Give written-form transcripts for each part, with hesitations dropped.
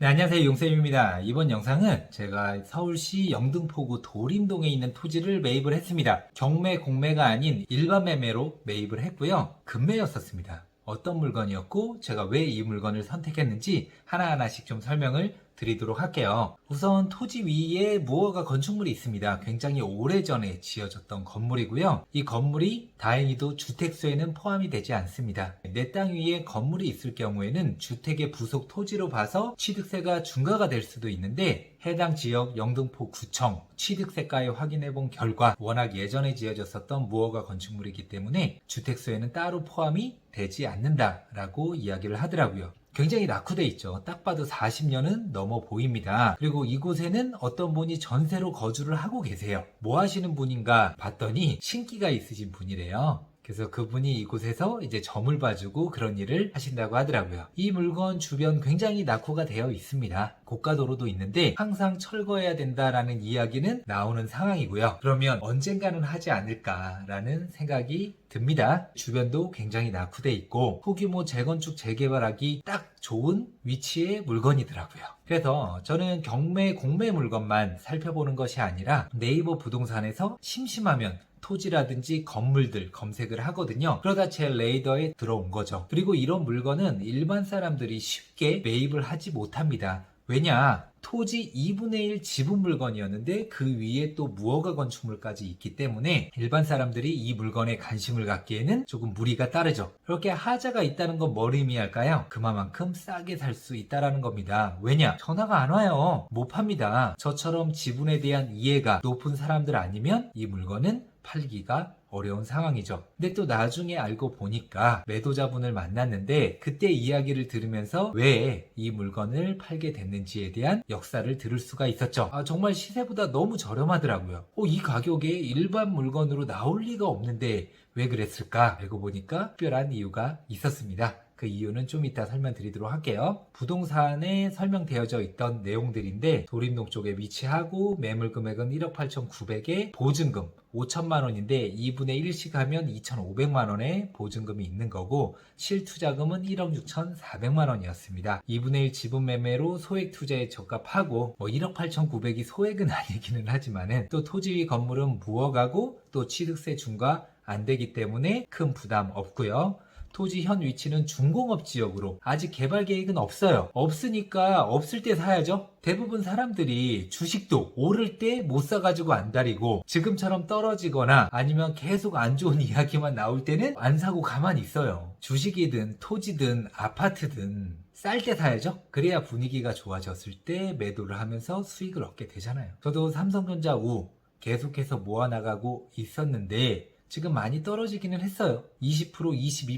네, 안녕하세요. 용쌤입니다. 이번 영상은 제가 서울시 영등포구 도림동에 있는 토지를 매입을 했습니다. 경매, 공매가 아닌 일반 매매로 매입을 했고요. 급매였었습니다. 어떤 물건이었고 제가 왜 이 물건을 선택했는지 하나하나씩 좀 설명을 드리도록 할게요. 우선 토지 위에 무허가 건축물이 있습니다. 굉장히 오래전에 지어졌던 건물이고요. 이 건물이 다행히도 주택수에는 포함이 되지 않습니다. 내 땅 위에 건물이 있을 경우에는 주택의 부속 토지로 봐서 취득세가 중과가 될 수도 있는데, 해당 지역 영등포구청 취득세가에 확인해 본 결과 워낙 예전에 지어졌었던 무허가 건축물이기 때문에 주택수에는 따로 포함이 되지 않는다라고 이야기를 하더라고요. 굉장히 낙후돼 있죠. 딱 봐도 40년은 넘어 보입니다. 그리고 이곳에는 어떤 분이 전세로 거주를 하고 계세요. 뭐 하시는 분인가 봤더니 신기가 있으신 분이래요. 그래서 그분이 이곳에서 이제 점을 봐주고 그런 일을 하신다고 하더라고요. 이 물건 주변 굉장히 낙후가 되어 있습니다. 고가도로도 있는데 항상 철거해야 된다라는 이야기는 나오는 상황이고요. 그러면 언젠가는 하지 않을까라는 생각이 듭니다. 주변도 굉장히 낙후돼 있고 소규모 재건축 재개발하기 딱 좋은 위치의 물건이더라고요. 그래서 저는 경매, 공매 물건만 살펴보는 것이 아니라 네이버 부동산에서 심심하면 토지라든지 건물들 검색을 하거든요. 그러다 제 레이더에 들어온 거죠. 그리고 이런 물건은 일반 사람들이 쉽게 매입을 하지 못합니다. 왜냐? 토지 2분의 1 지분 물건이었는데 그 위에 또 무허가 건축물까지 있기 때문에 일반 사람들이 이 물건에 관심을 갖기에는 조금 무리가 따르죠. 그렇게 하자가 있다는 건 뭘 의미할까요? 그만큼 싸게 살 수 있다는 겁니다. 왜냐? 전화가 안 와요. 못 팝니다. 저처럼 지분에 대한 이해가 높은 사람들 아니면 이 물건은 팔기가 어려운 상황이죠. 근데 또 나중에 알고 보니까 매도자분을 만났는데 그때 이야기를 들으면서 왜 이 물건을 팔게 됐는지에 대한 역사를 들을 수가 있었죠. 정말 시세보다 너무 저렴하더라고요. 이 가격에 일반 물건으로 나올 리가 없는데 왜 그랬을까? 알고 보니까 특별한 이유가 있었습니다. 그 이유는 좀 이따 설명드리도록 할게요. 부동산에 설명되어져 있던 내용들인데, 도림동 쪽에 위치하고 매물 금액은 1억 8,900에 보증금 5천만 원인데 2분의 1씩 하면 2,500만 원의 보증금이 있는 거고, 실투자금은 1억 6,400만 원이었습니다. 2분의 1 지분 매매로 소액 투자에 적합하고 1억 8,900이 소액은 아니기는 하지만은 또 토지 위 건물은 무허가고 또 취득세 중과 안 되기 때문에 큰 부담 없고요. 토지 현 위치는 준공업 지역으로 아직 개발 계획은 없어요. 없으니까 없을 때 사야죠. 대부분 사람들이 주식도 오를 때 못 사가지고 안달이고, 지금처럼 떨어지거나 아니면 계속 안 좋은 이야기만 나올 때는 안 사고 가만히 있어요. 주식이든 토지든 아파트든 쌀 때 사야죠. 그래야 분위기가 좋아졌을 때 매도를 하면서 수익을 얻게 되잖아요. 저도 삼성전자 우 계속해서 모아나가고 있었는데 지금 많이 떨어지기는 했어요. 20%,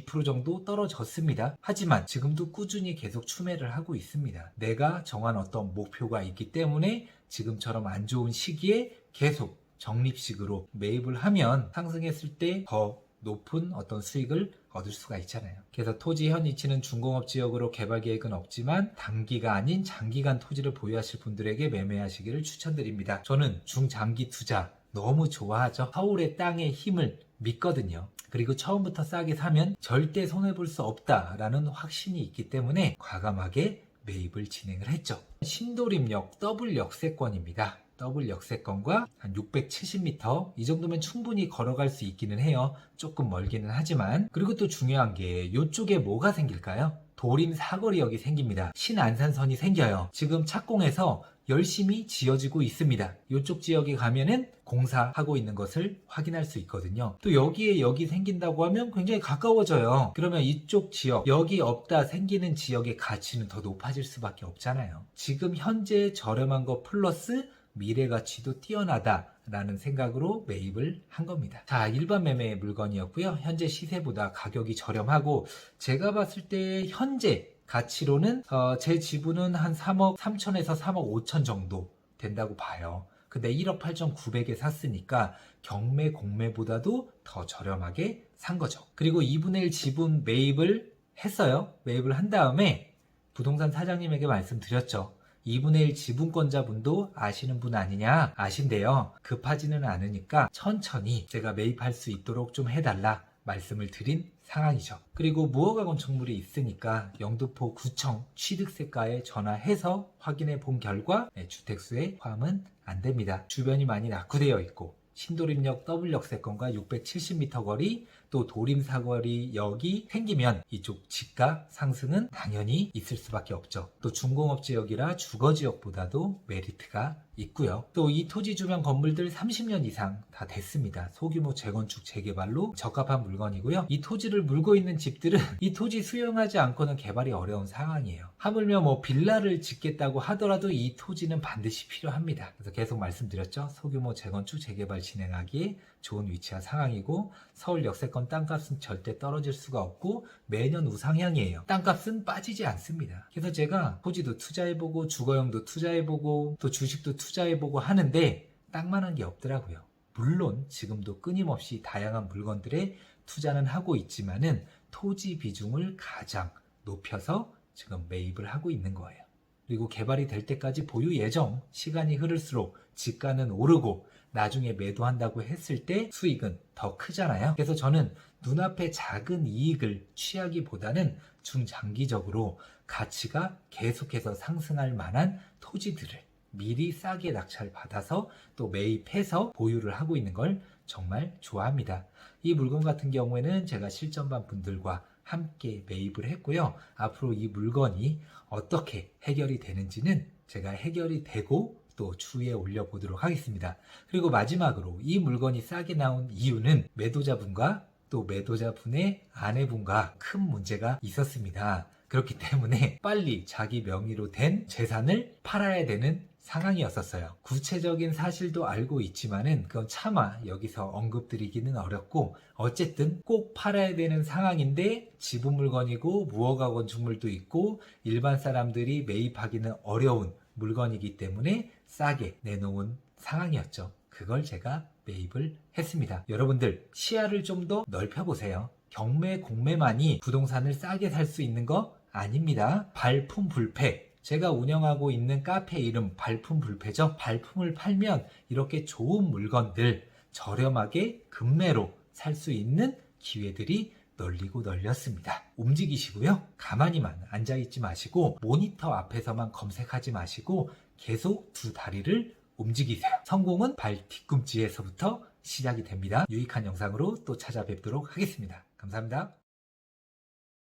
22% 정도 떨어졌습니다. 하지만 지금도 꾸준히 계속 추매를 하고 있습니다. 내가 정한 어떤 목표가 있기 때문에 지금처럼 안 좋은 시기에 계속 적립식으로 매입을 하면 상승했을 때 더 높은 어떤 수익을 얻을 수가 있잖아요. 그래서 토지 현 위치는 준공업 지역으로 개발 계획은 없지만 단기가 아닌 장기간 토지를 보유하실 분들에게 매매하시기를 추천드립니다. 저는 중장기 투자 너무 좋아하죠. 서울의 땅의 힘을 믿거든요. 그리고 처음부터 싸게 사면 절대 손해볼 수 없다라는 확신이 있기 때문에 과감하게 매입을 진행을 했죠. 신도림역 더블 역세권입니다. 더블 역세권과 한 670m 이 정도면 충분히 걸어갈 수 있기는 해요. 조금 멀기는 하지만. 그리고 또 중요한 게 이쪽에 뭐가 생길까요? 도림 사거리역이 생깁니다. 신안산선이 생겨요. 지금 착공해서 열심히 지어지고 있습니다. 이쪽 지역에 가면은 공사하고 있는 것을 확인할 수 있거든요. 또 여기에 역이 생긴다고 하면 굉장히 가까워져요. 그러면 이쪽 지역, 역이 없다 생기는 지역의 가치는 더 높아질 수밖에 없잖아요. 지금 현재 저렴한 거 플러스 미래 가치도 뛰어나다 라는 생각으로 매입을 한 겁니다. 자, 일반 매매 물건이었고요. 현재 시세보다 가격이 저렴하고, 제가 봤을 때 현재 가치로는 제 지분은 한 3억 3천에서 3억 5천 정도 된다고 봐요. 근데 1억 8,900에 샀으니까 경매 공매보다도 더 저렴하게 산 거죠. 그리고 2분의 1 지분 매입을 했어요. 매입을 한 다음에 부동산 사장님에게 말씀드렸죠. 2분의 1 지분권자분도 아시는 분 아니냐? 아신대요. 급하지는 않으니까 천천히 제가 매입할 수 있도록 좀 해달라 말씀을 드린 상황이죠. 그리고 무허가 건축물이 있으니까 영등포 구청 취득세과에 전화해서 확인해 본 결과 주택수에 포함은 안 됩니다. 주변이 많이 낙후되어 있고 신도림역 더블역세권과 670m 거리, 또 도림 사거리역이 생기면 이쪽 집가 상승은 당연히 있을 수밖에 없죠. 또 중공업지역이라 주거지역보다도 메리트가 있고요. 또 이 토지 주변 건물들 30년 이상 다 됐습니다. 소규모 재건축 재개발로 적합한 물건이고요. 이 토지를 물고 있는 집들은 이 토지 수용하지 않고는 개발이 어려운 상황이에요. 하물며 뭐 빌라를 짓겠다고 하더라도 이 토지는 반드시 필요합니다. 그래서 계속 말씀드렸죠. 소규모 재건축 재개발 진행하기에 좋은 위치와 상황이고, 서울 역세권 땅값은 절대 떨어질 수가 없고 매년 우상향이에요. 땅값은 빠지지 않습니다. 그래서 제가 토지도 투자해보고 주거용도 투자해보고 또 주식도 투자해보고 하는데 땅만한 게 없더라고요. 물론 지금도 끊임없이 다양한 물건들에 투자는 하고 있지만은 토지 비중을 가장 높여서 지금 매입을 하고 있는 거예요. 그리고 개발이 될 때까지 보유 예정, 시간이 흐를수록 집가는 오르고 나중에 매도한다고 했을 때 수익은 더 크잖아요. 그래서 저는 눈앞의 작은 이익을 취하기보다는 중장기적으로 가치가 계속해서 상승할 만한 토지들을 미리 싸게 낙찰받아서 또 매입해서 보유를 하고 있는 걸 정말 좋아합니다. 이 물건 같은 경우에는 제가 실전반 분들과 함께 매입을 했고요. 앞으로 이 물건이 어떻게 해결이 되는지는 제가 해결이 되고 또 추후에 올려보도록 하겠습니다. 그리고 마지막으로 이 물건이 싸게 나온 이유는 매도자분과 또 매도자분의 아내분과 큰 문제가 있었습니다. 그렇기 때문에 빨리 자기 명의로 된 재산을 팔아야 되는 상황이었었어요. 구체적인 사실도 알고 있지만은 그건 차마 여기서 언급드리기는 어렵고, 어쨌든 꼭 팔아야 되는 상황인데 지분 물건이고 무허가 건축물도 있고 일반 사람들이 매입하기는 어려운 물건이기 때문에 싸게 내놓은 상황이었죠. 그걸 제가 매입을 했습니다. 여러분들 시야를 좀 더 넓혀보세요. 경매, 공매만이 부동산을 싸게 살 수 있는 거 아닙니다. 발품불패. 제가 운영하고 있는 카페 이름 발품불패죠. 발품을 팔면 이렇게 좋은 물건들 저렴하게 금매로 살 수 있는 기회들이 널리고 널렸습니다. 움직이시고요. 가만히만 앉아있지 마시고 모니터 앞에서만 검색하지 마시고 계속 두 다리를 움직이세요. 성공은 발 뒤꿈치에서부터 시작이 됩니다. 유익한 영상으로 또 찾아뵙도록 하겠습니다. 감사합니다.